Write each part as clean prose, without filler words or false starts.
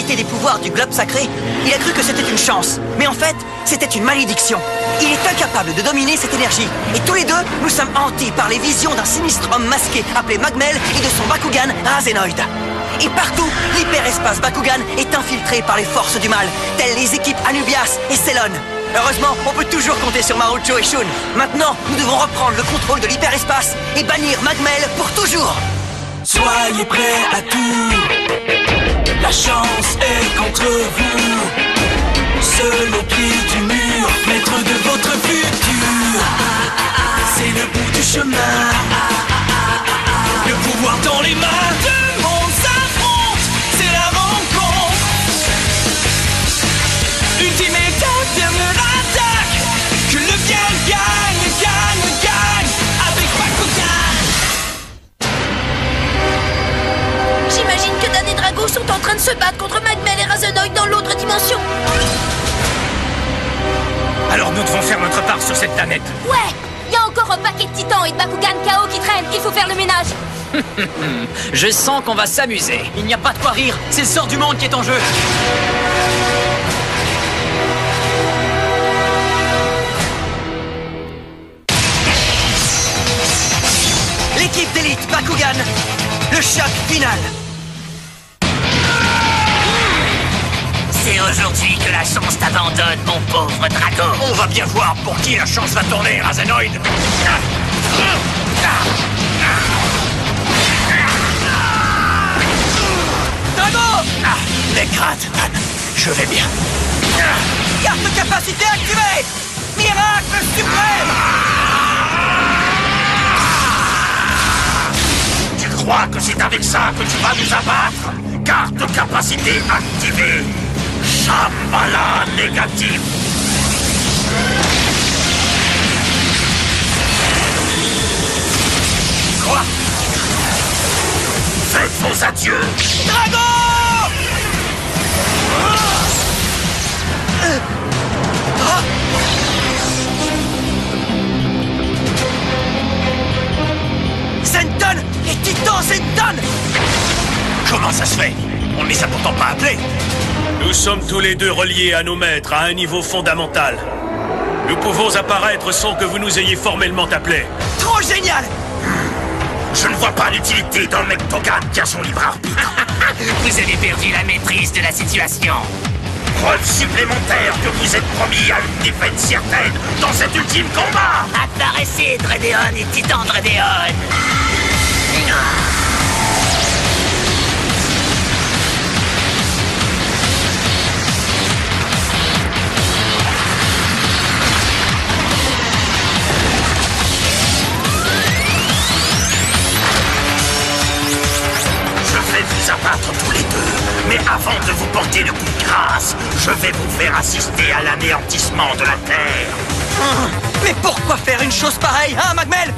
hérité des pouvoirs du globe sacré, il a cru que c'était une chance. Mais en fait, c'était une malédiction. Il est incapable de dominer cette énergie. Et tous les deux, nous sommes hantés par les visions d'un sinistre homme masqué appelé Magmel et de son Bakugan Razenoid. Et partout, l'hyperespace Bakugan est infiltré par les forces du mal, telles les équipes Anubias et Célon. Heureusement, on peut toujours compter sur Marucho et Shun. Maintenant, nous devons reprendre le contrôle de l'hyperespace et bannir Magmel pour toujours. Soyez prêts à tout, la chance est contre vous. Seul au pied du mur, maître de votre futur. C'est le bout du chemin, le pouvoir dans les mains. Deux mondes s'affrontent, c'est la rencontre. Ultimate dernière attaque, que le bien gagne, gagne, gagne avec Bakugan. J'imagine que Dan et Drago sont en train de se battre contre Magmel et Razenoid dans l'autre dimension. Alors nous devons faire notre part sur cette planète. Ouais, il y a encore un paquet de titans et de Bakugan KO qui traînent. Il faut faire le ménage. Je sens qu'on va s'amuser. Il n'y a pas de quoi rire, c'est le sort du monde qui est en jeu. L'équipe d'élite Bakugan, le choc final. C'est aujourd'hui que la chance t'abandonne, mon pauvre Drago. On va bien voir pour qui la chance va tourner, Razenoid. Drago! Les grades, je vais bien. Carte de capacité activée! Miracle suprême! Tu crois que c'est avec ça que tu vas nous abattre? Carte de capacité activée. Shambhala négatif. Quoi? Faites vos adieux. Drago! Zenton et Titan Zenton! Comment ça se fait? On ne les a pourtant pas appelés. Nous sommes tous les deux reliés à nos maîtres à un niveau fondamental. Nous pouvons apparaître sans que vous nous ayez formellement appelés. Trop génial! Je ne vois pas l'utilité d'un mec Togan qui a son libre arbitre. Vous avez perdu la maîtrise de la situation. Preuve supplémentaire que vous êtes promis à une défaite certaine dans cet ultime combat. Apparaissez, Dredeon et Titan Dredeon. Je vais vous abattre tous les deux, mais avant de vous porter le coup de grâce, je vais vous faire assister à l'anéantissement de la Terre. Mais pourquoi faire une chose pareille, hein, Magmel?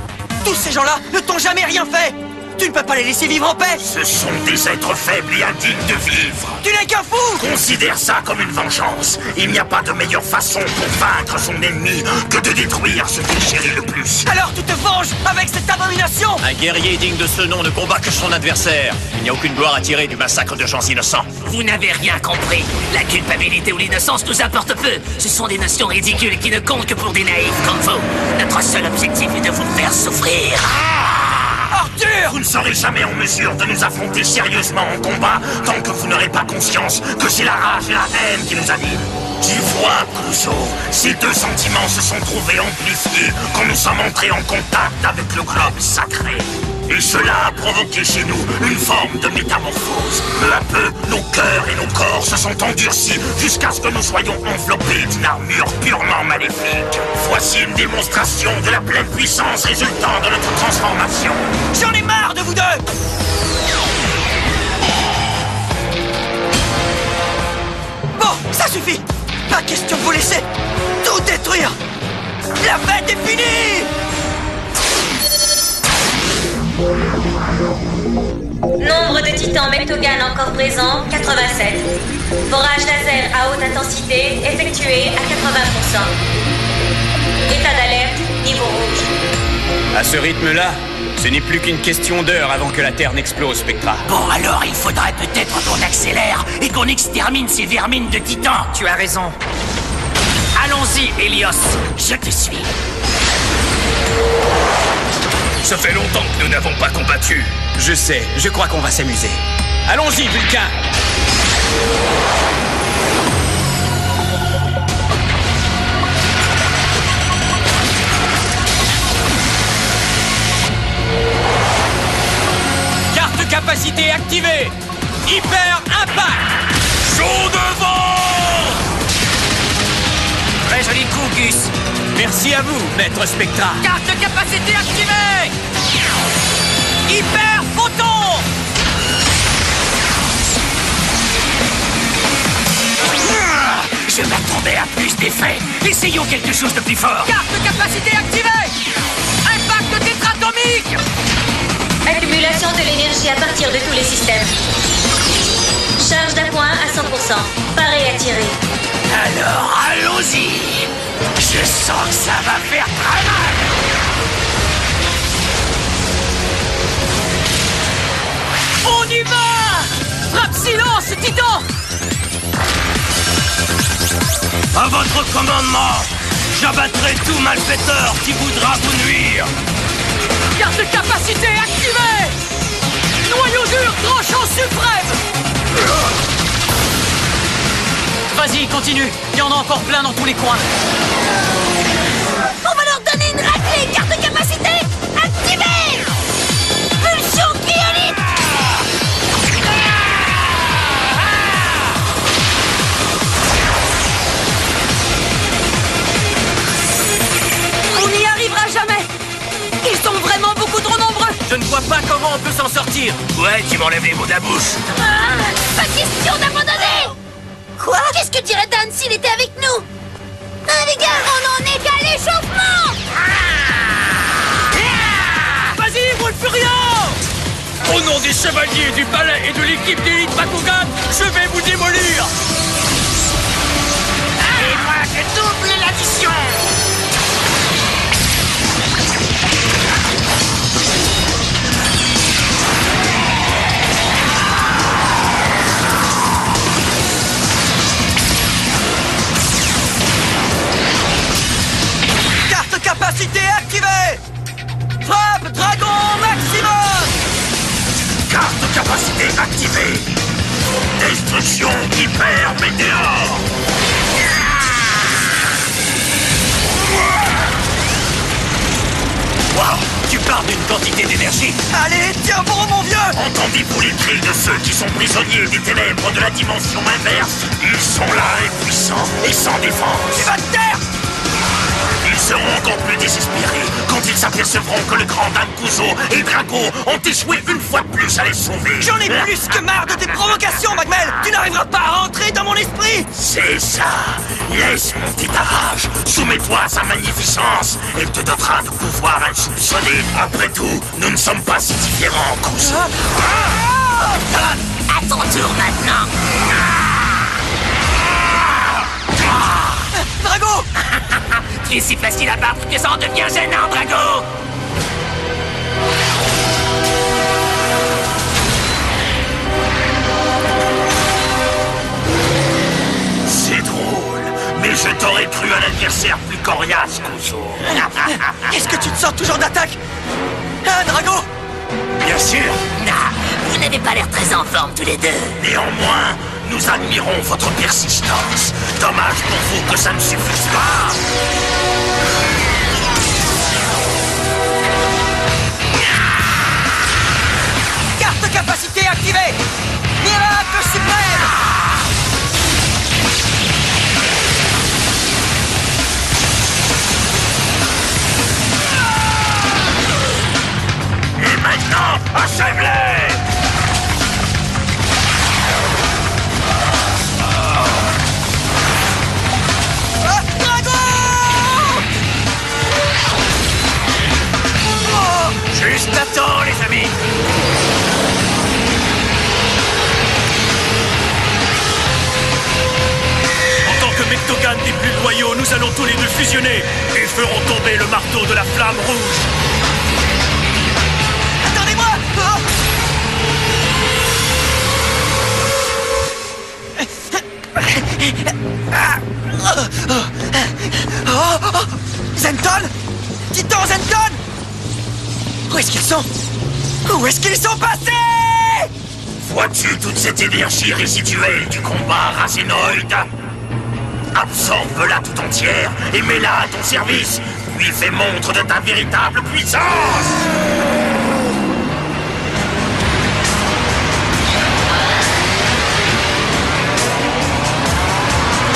Tous ces gens-là ne t'ont jamais rien fait! Tu ne peux pas les laisser vivre en paix! Ce sont des êtres faibles et indignes de vivre. Tu n'es qu'un fou! Considère ça comme une vengeance. Il n'y a pas de meilleure façon pour vaincre son ennemi que de détruire ce qu'il chérit le plus. Alors tu te venges avec cette abomination! Un guerrier digne de ce nom ne combat que son adversaire. Il n'y a aucune gloire à tirer du massacre de gens innocents. Vous n'avez rien compris. La culpabilité ou l'innocence nous importe peu. Ce sont des notions ridicules qui ne comptent que pour des naïfs comme vous. Notre seul objectif est de vous faire souffrir. Arthur! Vous ne serez jamais en mesure de nous affronter sérieusement en combat tant que vous n'aurez pas conscience que c'est la rage et la haine qui nous animent. Tu vois, Kuzo, ces deux sentiments se sont trouvés amplifiés quand nous sommes entrés en contact avec le globe sacré. Et cela a provoqué chez nous une forme de métamorphose. Peu à peu, nos cœurs et nos corps se sont endurcis jusqu'à ce que nous soyons enveloppés d'une armure purement maléfique. Voici une démonstration de la pleine puissance résultant de notre transformation. J'en ai marre de vous deux! Bon, ça suffit! Pas question de vous laisser tout détruire! La fête est finie! Nombre de titans Mectogan encore présents, 87. Forage laser à haute intensité effectué à 80%. État d'alerte, niveau rouge. À ce rythme-là, ce n'est plus qu'une question d'heure avant que la Terre n'explose, Spectra. Bon, alors il faudrait peut-être qu'on accélère et qu'on extermine ces vermines de titans. Tu as raison. Allons-y, Helios. Je te suis. Ça fait longtemps que nous n'avons pas combattu. Je sais, je crois qu'on va s'amuser. Allons-y, Vulcain! Carte capacité activée! Hyper impact! Chaud devant! Très joli coup, Gus. Merci à vous, Maître Spectra. Carte de capacité activée! Hyper photon! Je m'attendais à plus d'effets. Essayons quelque chose de plus fort. Carte de capacité activée! Impact tétratomique! Accumulation de l'énergie à partir de tous les systèmes. Charge d'appoint à 100%. Paré à tirer. Alors, allons-y. Je sens que ça va faire très mal. On y va! Frappe silence, Titan! À votre commandement, j'abattrai tout malfaiteur qui voudra vous nuire. Carte de capacité activée! Noyau dur tranchant suprême! Vas-y, continue. Il y en a encore plein dans tous les coins. On va leur donner une raclée! Carte de capacité activée! Pulsion cryolite! On n'y arrivera jamais! Ils sont vraiment beaucoup trop nombreux! Je ne vois pas comment on peut s'en sortir. Ouais, tu m'enlèves les mots de la bouche. Pas question d'abandonner! Quoi? Qu'est-ce que dirait Dan s'il était avec nous? Ah les gars, on en est qu'à l'échauffement! Vas-y, Wolfurion! Au nom des chevaliers du palais et de l'équipe d'élite Bakugan, je vais vous démolir. Et moi, je double l'addition. Carte capacité activée! Frappe dragon maximum! Carte capacité activée. Destruction hyper météore. Waouh, tu parles d'une quantité d'énergie. Allez, tiens bon mon vieux! Entendez-vous les cris de ceux qui sont prisonniers des ténèbres de la dimension inverse? Ils sont là, impuissants et sans défense. Tu vas te taire! Ils seront encore plus désespérés quand ils s'apercevront que le grand Dame Kuzo et Drago ont échoué une fois de plus à les sauver. J'en ai plus que marre de tes provocations, Magmel! Tu n'arriveras pas à rentrer dans mon esprit! C'est ça. Laisse monter ta rage. Soumets-toi à sa magnificence. Elle te dotera de pouvoirs insoupçonnés. Après tout, nous ne sommes pas si différents, Kuzo. À ton tour maintenant. Drago! Tu es si facile à battre que ça en devient gênant, Drago. C'est drôle, mais je t'aurais cru un adversaire plus coriace, Kuzo. Est-ce que tu te sors toujours d'attaque? Hein, Drago? Bien sûr. Ah, vous n'avez pas l'air très en forme tous les deux. Néanmoins, nous admirons votre persistance. Dommage pour vous que ça ne suffise pas. Carte capacité activée! Miracle suprême! Et maintenant, achève-les! Ah, Drago! Juste à temps, les amis. En tant que Mectogan des plus loyaux, nous allons tous les deux fusionner et ferons tomber le marteau de la flamme rouge. Attendez-moi! Zenton? Titan Zenton? Où est-ce qu'ils sont? Où est-ce qu'ils sont passés? Vois-tu toute cette énergie résiduelle du combat racénoïde? Absorbe-la tout entière et mets-la à ton service, puis fais montre de ta véritable puissance!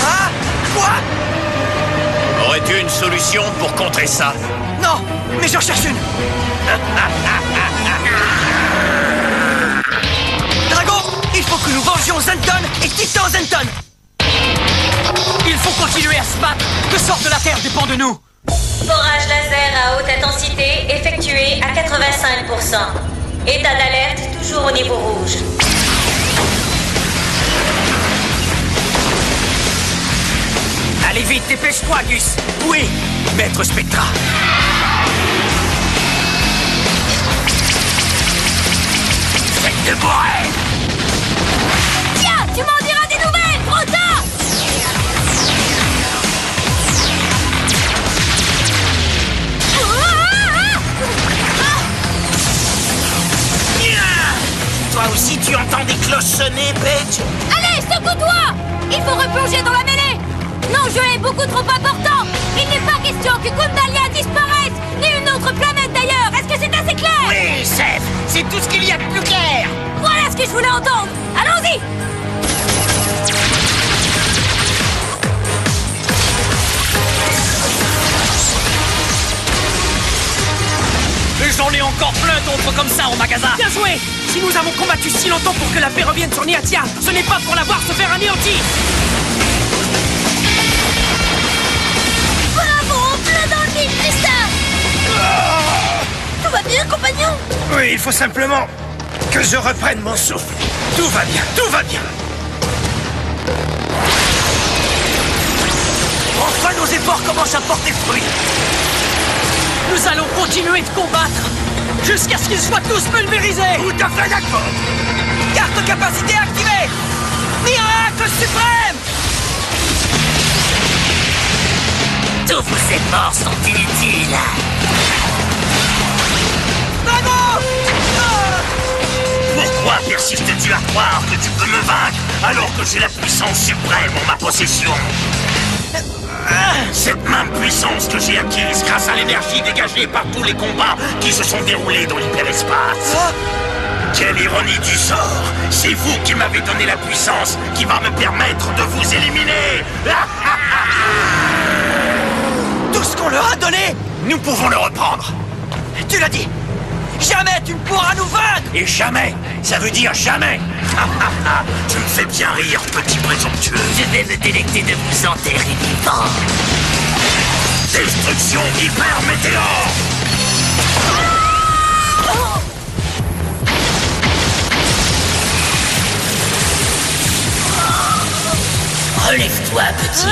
Ah? Quoi? Aurais-tu une solution pour contrer ça? Non, mais j'en cherche une. Drago, il faut que nous vengions Zenton et Titan Zenton. Il faut continuer à se battre. Le sort de la Terre dépend de nous. Forage laser à haute intensité effectué à 85%. État d'alerte toujours au niveau rouge. Allez vite, dépêche-toi, Gus. Oui, Maître Spectra. Faites de bourrée! Tiens, tu m'en diras des nouvelles, trop tard! Toi aussi tu entends des cloches sonner, Paige? Allez, secoue-toi! Il faut replonger dans la mêlée! L'enjeu est beaucoup trop important! Il n'est pas question que Kundalia disparaisse! Ni une autre planète d'ailleurs! Est-ce que c'est assez clair? Oui, Seth, c'est tout ce qu'il y a de plus clair! Voilà ce que je voulais entendre! Allons-y! Et j'en ai encore plein d'autres comme ça au magasin. Bien joué! Si nous avons combattu si longtemps pour que la paix revienne sur Niatia, ce n'est pas pour la voir se faire anéantir. Bravo! Plein dans le mille, Tristan! Tout va bien, compagnon? Oui, il faut simplement que je reprenne mon souffle. Tout va bien, tout va bien. Enfin, nos efforts commencent à porter fruit. Nous allons continuer de combattre jusqu'à ce qu'ils soient tous pulvérisés. Tout à fait d'accord. Carte capacité activée. Miracle suprême. Tous vos efforts sont inutiles. Drago! Pourquoi persistes-tu à croire que tu peux me vaincre alors que j'ai la puissance suprême en ma possession? Cette même puissance que j'ai acquise grâce à l'énergie dégagée par tous les combats qui se sont déroulés dans l'hyperespace. Quelle ironie du sort! C'est vous qui m'avez donné la puissance qui va me permettre de vous éliminer! Tout ce qu'on leur a donné, Nous pouvons le reprendre! tu l'as dit. Jamais tu ne pourras nous vaincre. Et jamais! Ça veut dire jamais! Tu me fais bien rire, petit présomptueux! Je vais me délecter de vous enterrer vivant. Destruction hyper météore! Relève-toi, petit.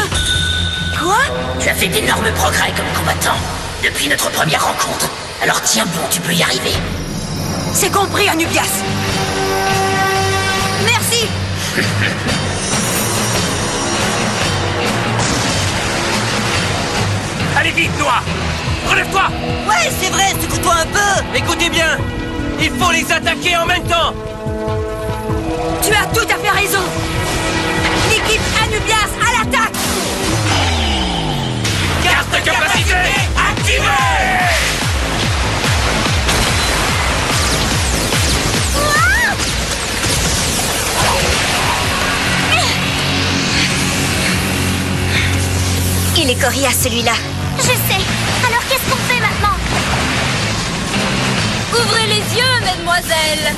Quoi? Tu as fait d'énormes progrès comme combattant depuis notre première rencontre. Alors tiens bon, tu peux y arriver. C'est compris, Anubias. Merci. Allez vite, Noah. Relève-toi. Ouais, c'est vrai, secoue-toi un peu. Écoutez bien. Il faut les attaquer en même temps. Tu as tout à fait raison. L'équipe Anubias à l'attaque. Carte capacité activée. Il est coriace celui-là. Je sais. Alors qu'est-ce qu'on fait maintenant? Ouvrez les yeux, mademoiselle.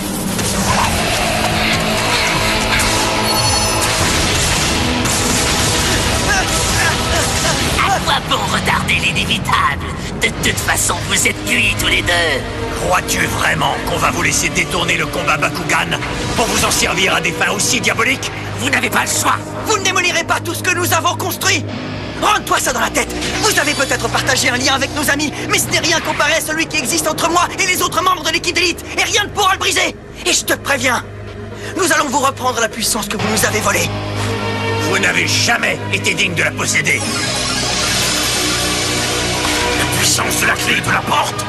À quoi bon retarder l'inévitable? De toute façon, vous êtes cuits tous les deux. Crois-tu vraiment qu'on va vous laisser détourner le combat Bakugan pour vous en servir à des fins aussi diaboliques? Vous n'avez pas le choix. Vous ne démolirez pas tout ce que nous avons construit. Rentre-toi ça dans la tête. Vous avez peut-être partagé un lien avec nos amis, mais ce n'est rien comparé à celui qui existe entre moi et les autres membres de l'équipe d'élite, et rien ne pourra le briser. Et je te préviens, nous allons vous reprendre la puissance que vous nous avez volée. Vous n'avez jamais été digne de la posséder. La puissance de la clé de la porte.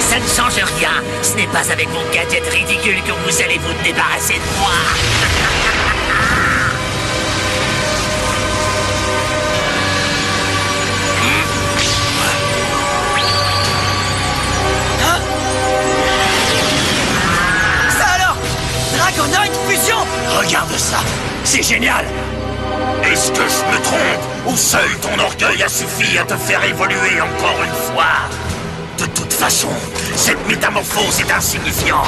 Ça ne change rien. Ce n'est pas avec vos gadgets ridicules que vous allez vous débarrasser de moi. Dragonoid Fusion! Regarde ça, c'est génial! Est-ce que je me trompe? Ou seul ton orgueil a suffi à te faire évoluer encore une fois? De toute façon, cette métamorphose est insignifiante.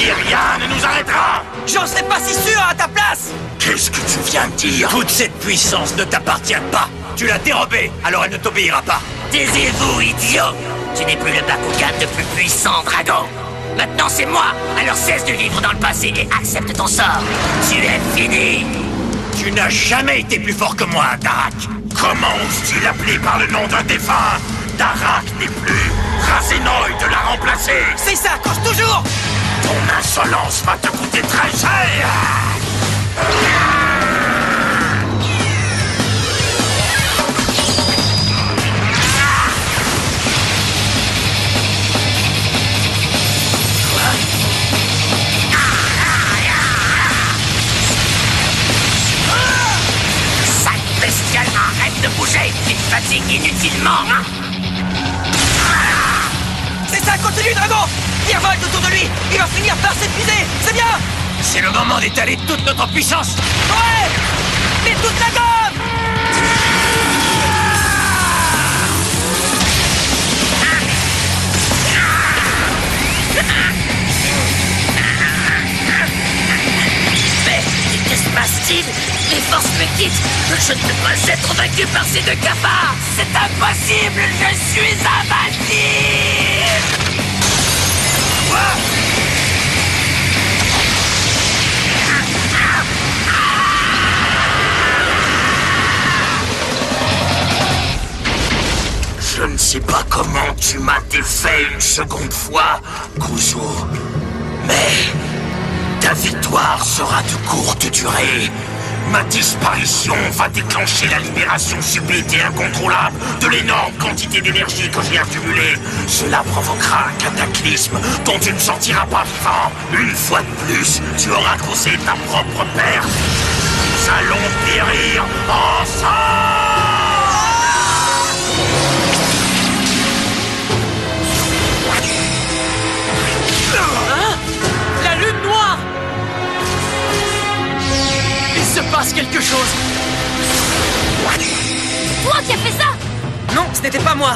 Et rien ne nous arrêtera! J'en serais pas si sûr à ta place! Qu'est-ce que tu viens de dire? Toute cette puissance ne t'appartient pas! Tu l'as dérobée, alors elle ne t'obéira pas! Taisez-vous, idiot! Tu n'es plus le Bakugan le plus puissant, Dragon! Maintenant c'est moi, alors cesse de vivre dans le passé et accepte ton sort. Tu es fini. Tu n'as jamais été plus fort que moi, Darak. Comment oses-tu l'appeler par le nom d'un défunt? Darak n'est plus. Razenoid l'a remplacé. C'est ça, cause toujours. Ton insolence va te coûter très cher. Arrête de bouger, tu te fatigues inutilement, hein? C'est ça, continue, Dragon! Virevolte autour de lui! Il va finir par s'épuiser! C'est bien! C'est le moment d'étaler toute notre puissance! Ouais! Mais toute la gomme! Mais que se passe-t-il? Les forces me quittent. Je ne peux pas être vaincu par ces deux cafards. C'est impossible. Je suis invincible. Je ne sais pas comment tu m'as défait une seconde fois, Kuzo. Mais ta victoire sera de courte durée. Ma disparition va déclencher la libération subite et incontrôlable de l'énorme quantité d'énergie que j'ai accumulée. Cela provoquera un cataclysme dont tu ne sortiras pas vivant. Une fois de plus, tu auras causé ta propre perte. Nous allons périr ensemble! Hein? La lune noire! Il se passe quelque chose! Toi qui as fait ça? Non, ce n'était pas moi!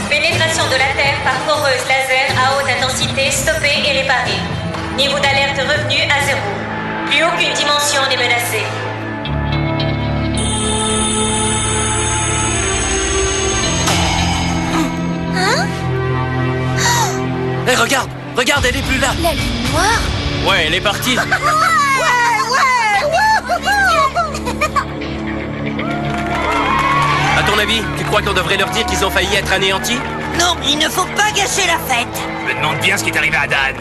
Pénétration de la Terre par foreuse laser à haute intensité stoppée et réparée. Niveau d'alerte revenu à 0. Plus aucune dimension n'est menacée. Hein? Hé, regarde! Regarde, elle est plus là! La lune noire? Ouais, elle est partie. À ton avis, tu crois qu'on devrait leur dire qu'ils ont failli être anéantis? Non, il ne faut pas gâcher la fête! Je me demande bien ce qui est arrivé à Dan.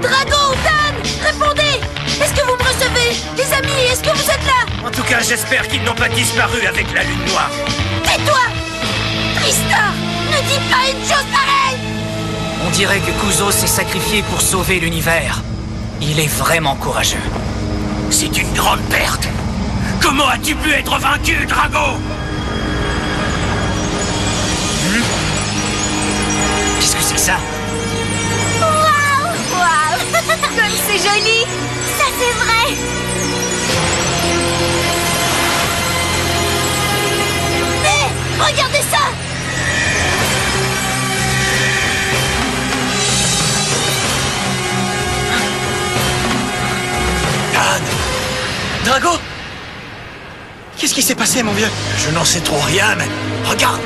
Drago, Dan, répondez! Est-ce que vous me recevez? Les amis, est-ce que vous êtes là? En tout cas, j'espère qu'ils n'ont pas disparu avec la lune noire. Tais-toi! Tristar, ne dis pas une chose pareille! On dirait que Kuzo s'est sacrifié pour sauver l'univers. Il est vraiment courageux. C'est une grande perte. Comment as-tu pu être vaincu, Drago? Qu'est-ce que c'est que ça? Waouh! Waouh! Comme c'est joli! Ça, c'est vrai! Hé! Regardez ça! Dan! Drago! Qu'est-ce qui s'est passé, mon vieux? Je n'en sais trop rien, mais regarde!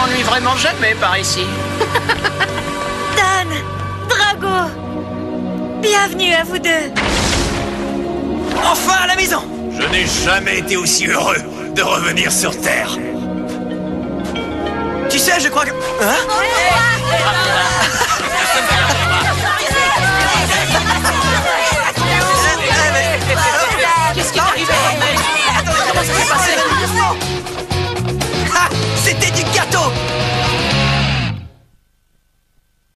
m'ennuie vraiment jamais par ici. Dan, Drago, bienvenue à vous deux. Enfin à la maison! Je n'ai jamais été aussi heureux de revenir sur Terre. Tu sais, je crois que... Hein?